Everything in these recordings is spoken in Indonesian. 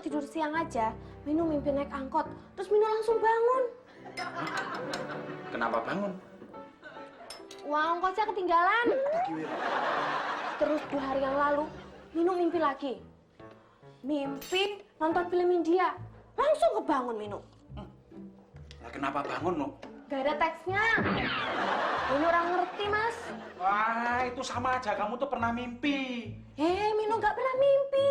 tidur siang aja, Minu mimpi naik angkot, terus Minu langsung bangun. Kenapa bangun? Uang ongkosnya ketinggalan. Terus 2 hari yang lalu, Minu mimpi lagi. Mimpi nonton film India, langsung kebangun Minu. Ya, kenapa bangun, no? Gak ada teksnya. Minu orang ngerti, Mas. Wah, itu sama aja. Kamu tuh pernah mimpi. Minu gak pernah mimpi.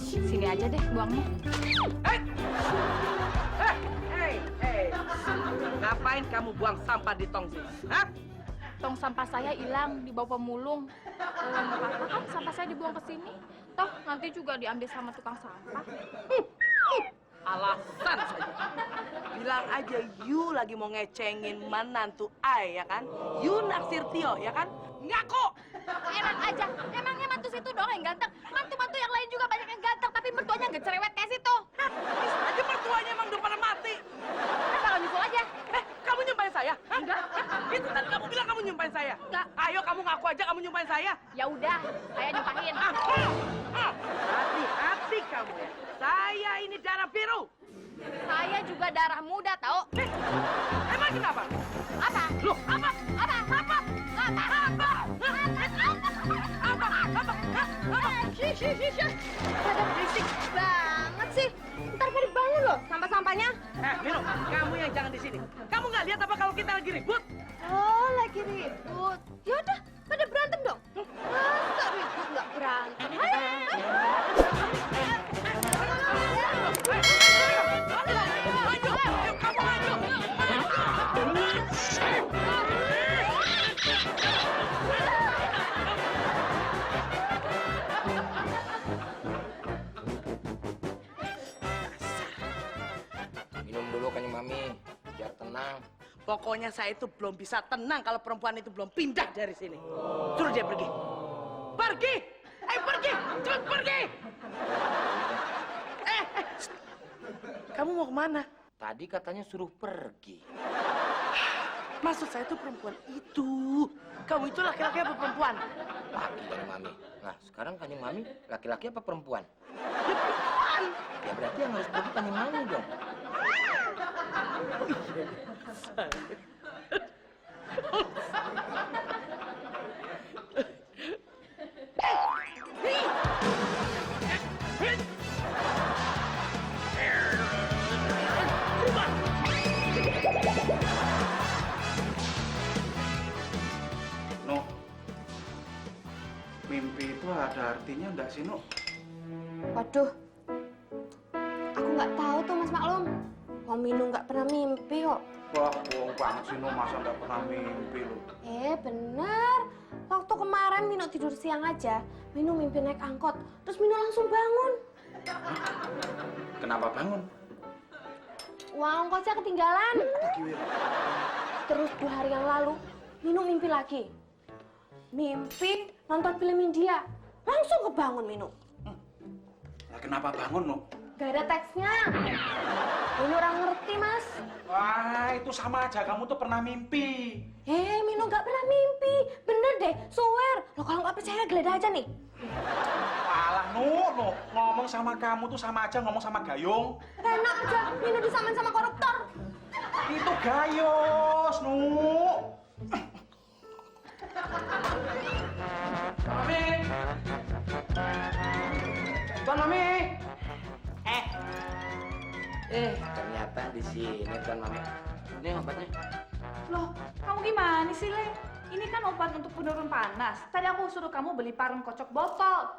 Sini aja deh buangnya. Hei, ngapain kamu buang sampah di tong sini? Hah? Tong sampah saya hilang di bawah pemulung. Nggak apa-apa kan sampah saya dibuang ke sini. Toh nanti juga diambil sama tukang sampah. Alasan saja. Bilang aja you lagi mau ngecengin menantu I, ya kan? You naksir Tio, ya kan? Ngaku! Enak aja. Emangnya mantu situ doang yang ganteng? Mantu-mantu yang lain juga banyak yang ganteng, tapi mertuanya nggak cerewet kayak situ. Hah? Bisa aja mertuanya emang udah pada mati. Kalau nyusul aja. Kamu nyumpahin saya? Hah? Enggak. Itu tadi kamu bilang kamu nyumpahin saya. Enggak. Ayo kamu ngaku aja kamu nyumpahin saya. Ya udah, saya nyumpahin. Hati-hati kamu ya. Saya ini darah biru. Saya juga darah muda, tahu? Emang kenapa? Apa? Loh, apa? Apa? Apa? Apa? Pada berisik banget sih. Ntar pada bangun loh sampah-sampahnya. Mino, kamu yang jangan di sini. Kamu nggak lihat apa kalau kita lagi ribut? Oh, lagi ribut. Yaudah, pada berantem dong. Masa ribut nggak berantem? Minum dulu Kanjeng Mami, biar tenang. Pokoknya saya itu belum bisa tenang kalau perempuan itu belum pindah dari sini. Suruh dia pergi. Pergi! Pergi! Cepat pergi! Shh. Kamu mau kemana? Tadi katanya suruh pergi. Maksud saya itu perempuan itu. Kamu itu laki-laki apa perempuan? Laki Kanjeng Mami. Nah, sekarang Kanjeng Mami laki-laki apa perempuan? Ya perempuan. Ya berarti yang harus pergi Kanjeng Mami dong. No, mimpi itu ada artinya enggak sih, No? Waduh, aku nggak tahu tuh Mas Maklum. Om Minu nggak pernah mimpi kok. Wah, bohong banget sih, No. Masa nggak pernah mimpi, lo? Bener. Waktu kemarin Minu tidur siang aja, Minu mimpi naik angkot, terus Minu langsung bangun. Kenapa bangun? Uang ongkosnya ketinggalan. Terus 2 hari yang lalu, Minu mimpi lagi. Mimpi nonton film India, langsung kebangun Minu. Ya, kenapa bangun, No? Gak ada teksnya. Minu orang ngerti, Mas. Wah, itu sama aja. Kamu tuh pernah mimpi. Minu gak pernah mimpi. Bener deh, swear. Lo kalau nggak percaya geledah aja nih. Alah, No. Ngomong sama kamu tuh sama aja ngomong sama Gayung. Enak aja, Minu disamain sama koruptor. Itu Gayos, No. Mami. Tuan Mami. Ternyata di sini Tuan Mami. Ini obatnya. Loh, kamu gimana sih, Le? Ini kan obat untuk penurun panas. Tadi aku suruh kamu beli parem kocok botol.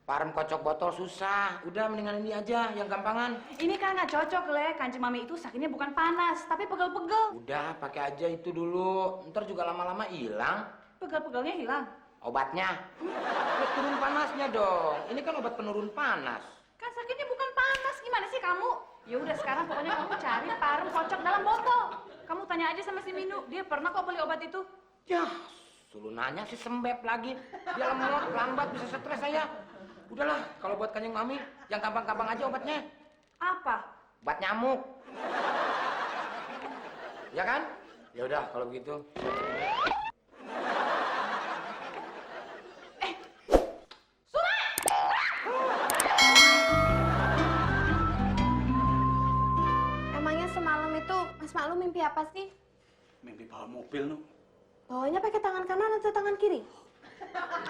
Parem kocok botol susah. Udah mendingan ini aja yang gampangan. Ini kan nggak cocok, Le. Kanjeng Mami itu sakitnya bukan panas, tapi pegel-pegel. Udah pakai aja itu dulu. Ntar juga lama-lama hilang. Pegel-pegelnya hilang. Obatnya. Ya, turun panasnya dong. Ini kan obat penurun panas. Kan sakitnya bukan panas. Gimana sih kamu? Ya udah sekarang pokoknya kamu cari parem kocok dalam botol. Kamu tanya aja sama si Minu, dia pernah kok beli obat itu. Ya, suruh nanya sih sembep lagi. Dia lemot, lambat, bisa stres saya. Udahlah, kalau buat Kanjeng Mami, yang gampang-gampang aja obatnya. Apa? Obat nyamuk. Ya kan? Ya udah kalau begitu. itu Mas Maklum mimpi apa sih? Mimpi bawa mobil, Nuk. Bawanya pakai tangan kanan atau tangan kiri?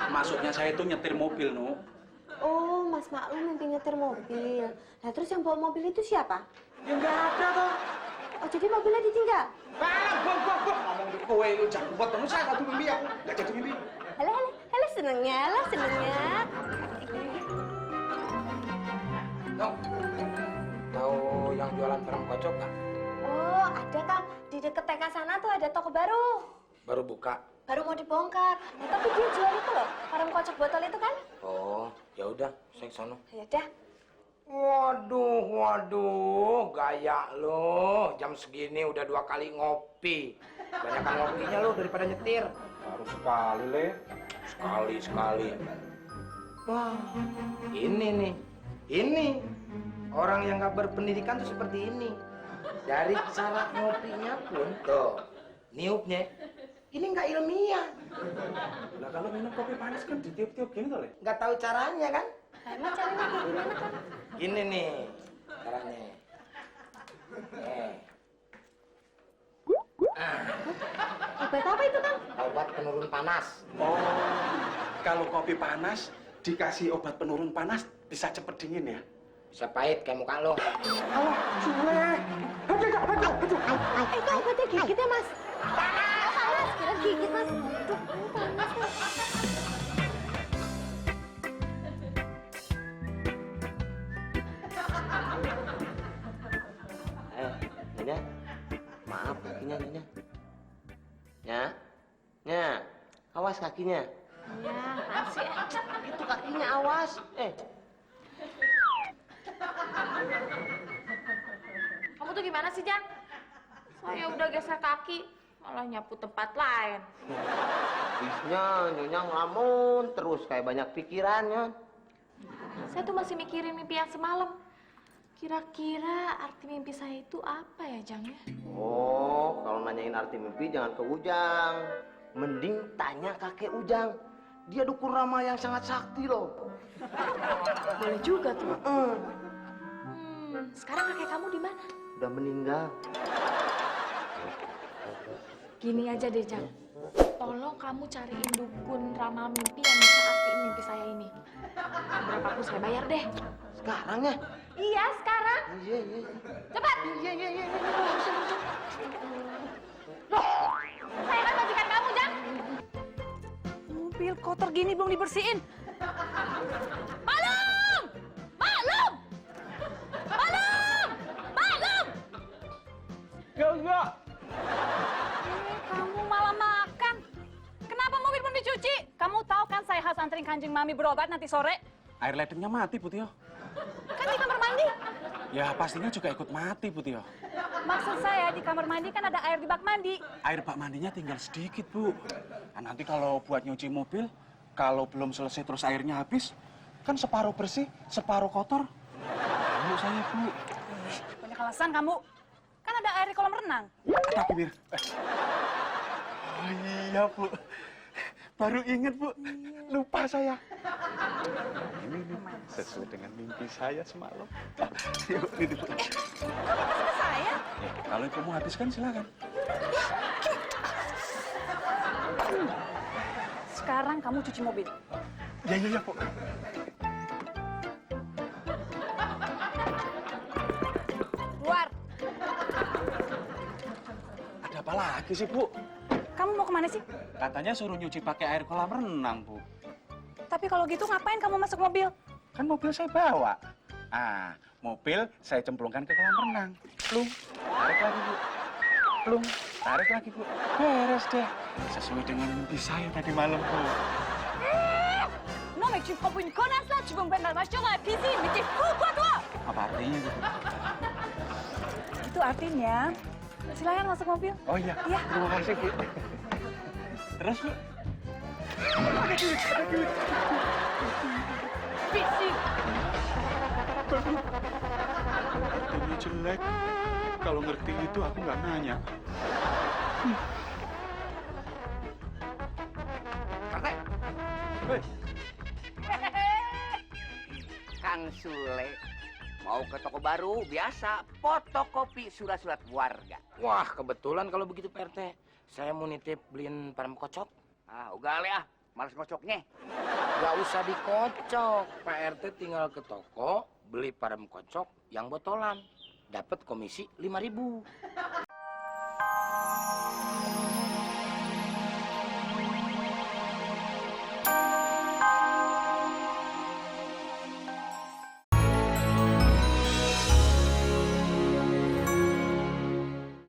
Maksudnya saya itu nyetir mobil, Nuk. Oh, Mas Maklum mimpi nyetir mobil. Nah, terus yang bawa mobil itu siapa? Ya nggak ada toh. Oh, jadi mobilnya ditinggal? Bang. Ngomong di kowe lu jangan buat terus saya satu mimpi aku. Nggak jadi mimpi. Halo, senengnya. Dok, tahu yang jualan perem kocok nggak? Oh, ada Kang. Di deket TK sana tuh ada toko baru. Baru buka. Baru mau dibongkar. Nah, tapi dia jual itu loh, parem kocok botol itu kan? Oh, ya udah, saya ke sono. Ya udah. Waduh, gaya lo. Jam segini udah 2 kali ngopi. Banyakan ngopinya lo daripada nyetir. Baru sekali, Le. Sekali. Wah, ini nih. Ini. Orang yang nggak berpendidikan tuh seperti ini. Dari cara ngopinya pun, tuh, niupnya. Ini nggak ilmiah. Lah kalau minum kopi panas kan ditiup-tiup gini toh, Le? Nggak tahu caranya kan? Emang caranya kayak gimana Kang? Gini nih caranya. Obat apa itu Kang? Obat penurun panas. Oh, kalau kopi panas dikasih obat penurun panas bisa cepet dingin ya? Bisa pahit kayak muka lo. Alah, cuek. Itu obatnya gigit ya Mas? Panas, kira gigit Mas. Aduh, panas Mas. Nyonya, maaf kakinya Nyonya. Nya, awas kakinya. Ya, apaan sih? Itu kakinya awas. Kamu tuh gimana sih, Jan? Saya udah geser kaki, malah nyapu tempat lain. Nyonya ngelamun terus kayak banyak pikirannya. Saya tuh masih mikirin mimpi yang semalam. Kira-kira arti mimpi saya itu apa ya, Jang ya? Oh, kalau nanyain arti mimpi jangan ke Ujang. Mending tanya kakek Ujang. Dia dukun rama yang sangat sakti loh. Boleh juga tuh. Sekarang kakek kamu di mana? Udah meninggal. Gini aja deh, Jang. Tolong kamu cariin dukun ramal mimpi yang bisa artiin mimpi saya ini. Berapapun saya bayar deh. Sekarang ya? Iya, sekarang. Iya. Cepat. Loh, saya kan majikan kamu, Jang. Mobil kotor gini belum dibersihin. Maklum! Kamu malah makan. Kenapa mobil belum dicuci? Kamu tahu kan saya harus anterin Kanjeng Mami berobat nanti sore. Air ledengnya mati, Putio. Kan di kamar mandi. Ya pastinya juga ikut mati, Putio. Maksud saya di kamar mandi kan ada air di bak mandi. Air bak mandinya tinggal sedikit, Bu. Nah, nanti kalau buat nyuci mobil, kalau belum selesai terus airnya habis, kan separuh bersih, separuh kotor. Ayo saya, Bu. Banyak alasan kamu. Kan ada air di kolam renang. Ada, Kimir. Oh iya, Bu. Baru ingat, Bu. Lupa saya. Ini sesuai dengan mimpi saya semalam. Yuk, ini, Bu. Kamu kasih ke saya? Kalau kamu habiskan, silakan. Sekarang kamu cuci mobil. Ya, Bu. Keluar. Ada apa lagi sih, Bu? Kamu mau kemana sih? Katanya suruh nyuci pakai air kolam renang, Bu. Tapi kalau gitu ngapain kamu masuk mobil? Kan mobil saya bawa. Ah, mobil saya cemplungkan ke kolam renang. Plung, tarik lagi, Bu. Plung, tarik lagi, Bu. Beres deh. Sesuai dengan mimpi saya tadi malam, Bu. Non mais tu prends pour une connasse là, tu veux me mettre dans la voiture dans la piscine, mais t'es fou quoi toi? Apa artinya, Bu? Itu artinya, silakan masuk mobil. Oh iya, Iya. terima kasih, Bu. Terus, Bu? Piscine. Ini jelek. Kalau ngerti itu aku nggak nanya. Partai. Hei, Kang Sule, Mau ke toko baru, biasa, fotokopi surat-surat warga. Wah, kebetulan kalau begitu Pak RT. Saya mau nitip beliin parem kocok. Ah, ugali ah, males ngocoknya. Gak usah dikocok. Pak RT tinggal ke toko, beli parem kocok yang botolan. Dapat komisi 5.000.